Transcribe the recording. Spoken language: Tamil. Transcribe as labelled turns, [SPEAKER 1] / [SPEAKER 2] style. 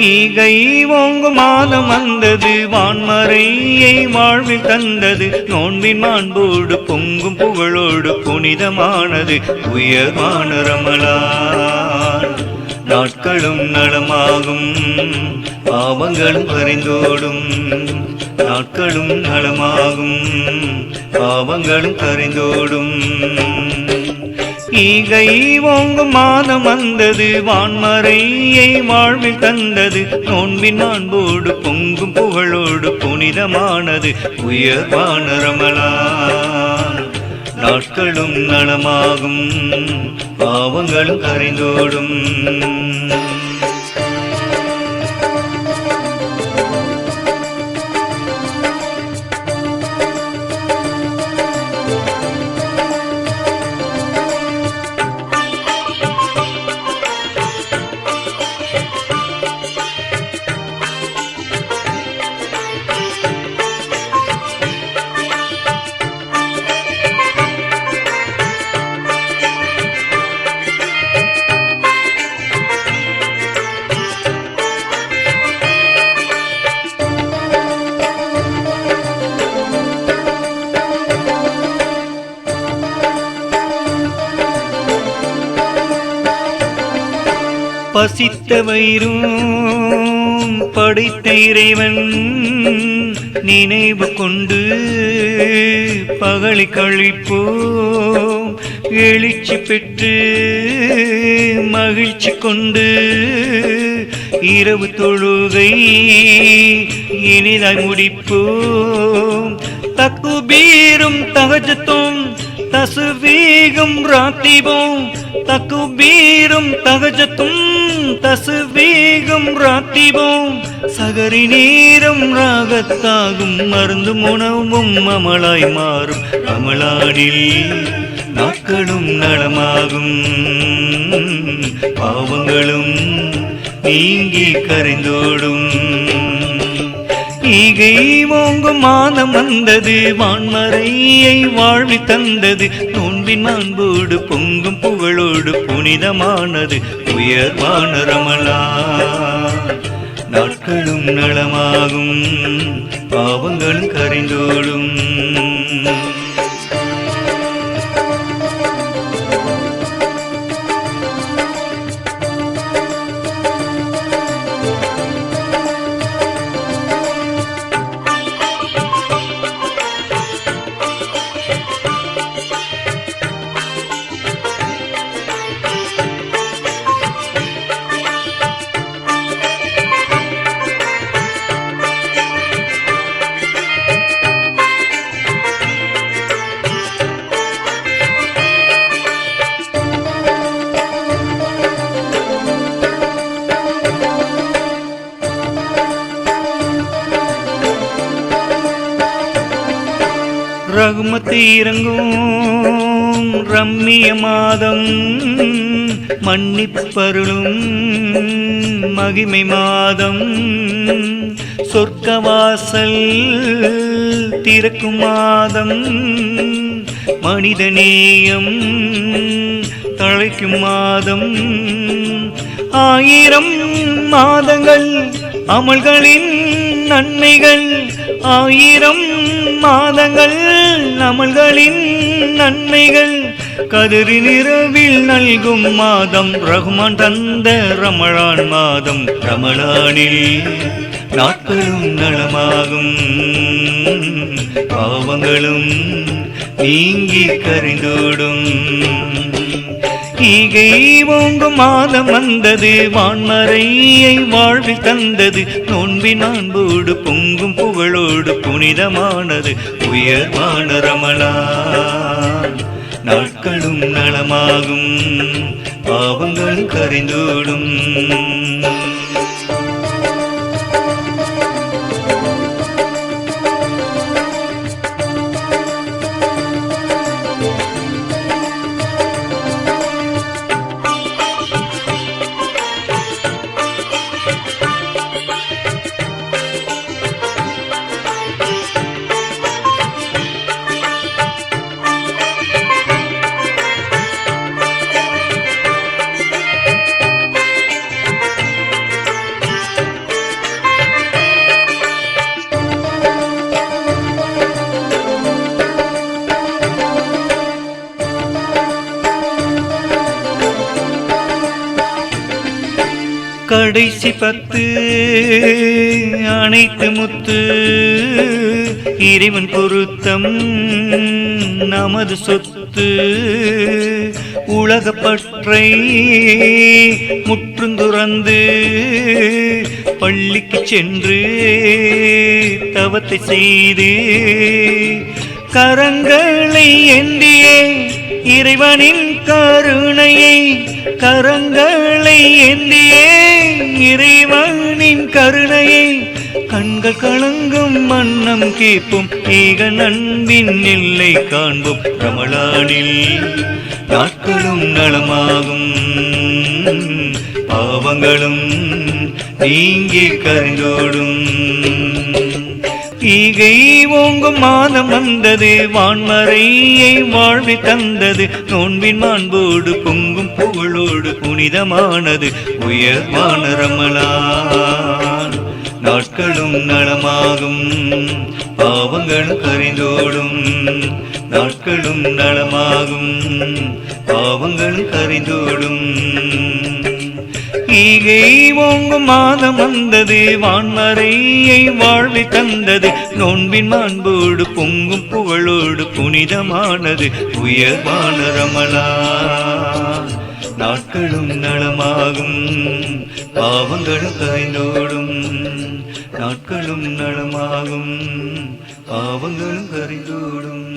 [SPEAKER 1] ஈகை ஓங்கும் மாதம் வந்தது, வான்மறையை வாழ்வில் தந்தது. நோன்பின் மாண்போடு பொங்கும் புகழோடு புனிதமானது உயர்வான ரமலான். நாட்களும் நலமாகும், பாவங்களும் கரைந்தோடும். நாட்களும் நலமாகும், பாவங்களும் கரைந்தோடும். ஈகை ஓங்கும் மாதம் வந்தது, வான்மறையை வாழ்வில் தந்தது. நோன்பின் மாண்போடு பொங்கும் புகழோடு புனிதமானது உயர்வான ரமலான். நாட்களும் நலமாகும், பாவங்களும் கரைந்தோடும். பசித்த வயிறும் படைத்த இறைவன் நினைவு கொண்டு பகலை கழிப்போம். எழுச்சி பெற்று மகிழ்ச்சி கொண்டு இரவு தொழுகை இனிதாய் முடிப்போம். தக்குபீரும் தஹஜ்ஜத்தும் தஸ்பீகும் ராத்திபும். தக்குபீரும் தஹஜ்ஜத்தும் தஸ்பீகும் ராத்திபும். சகரி நீரும் ராகத்தாகும், மருந்தும் உணவும் அமலாய் மாறும் ரமலானில். நாட்களும் நலமாகும், பாவங்களும் நீங்கி கரைந்தோடும். ஈகை ஓங்கும் மாதம் வந்தது, வான்மறையை வாழ்வில் தந்தது. நோன்பின் மாண்போடு பொங்கும் புகழோடு புனிதமானது உயர்வான ரமலான். நாட்களும் நலமாகும், பாவங்களும் கரைந்தோடும். ரஹ்மத் இறங்கும் ரம்மிய மாதம், மன்னிப்பருளும் மகிமை மாதம். சொர்க்கவாசல் திறக்கும் மாதம், மனிதநேயம் தழைக்கும் மாதம். 1000 மாதங்கள் அமல்களின் நன்மைகள். 1000 மாதங்கள் அமல்களின் நன்மைகள். கதிரி நிறவில் நல்கும் மாதம், ரஹ்மான் தந்த ரமலான் மாதம். ரமலானில் நாட்களும் நலமாகும், பாவங்களும் நீங்கி கரைந்தோடும். ஈகை ஓங்கும் மாதம் வந்தது, வான்மறையை வாழ்வில் தந்தது. நோன்பின் மாண்போடு பொங்கும் புகழோடு புனிதமானது உயர்வான ரமலான். நாட்களும் நலமாகும், பாவங்களும் கரைந்தோடும். கடைசி 10 அனைத்து முத்து இறைவன் பொருத்தம் நமது சொத்து உலகப்பற்றை முற்றுந்துறந்து பள்ளிக்கு சென்று தவத்தை செய்து கரங்களை ஏந்தியே இறைவனின் கருணையை கரங்களை ஏந்தியே இறைவனின் கருணையை கண்கள் கலங்கும் மன்னம் கேட்போம் ஏக நண்பின் எல்லை காண்போம் ரமலானில் நாட்களும் நலமாகும் பாவங்களும் நீங்கி கரைந்தோடும் ஈகை ஓங்கும் மாதம் வந்தது வான்மறையை வாழ்வி தந்தது நோன்பின் மாண்போடு பொங்கும் புகழோடு புனிதமானது உயர்வான ரமலான் நாட்களும் நலமாகும் பாவங்களும் கரைந்தோடும் நாட்களும் நலமாகும் பாவங்களும் கரைந்தோடும் ஈகை ஓங்கும் மாதம் வந்தது வான்மறையை வாழ்வி தந்தது நோன்பின் மாண்போடு பொங்கும் புகழோடு புனிதமானது உயர்வான ரமலான் நாட்களும் நலமாகும் பாவங்களும் கரைந்தோடும் நாட்களும் நலமாகும் பாவங்களும் கரைந்தோடும்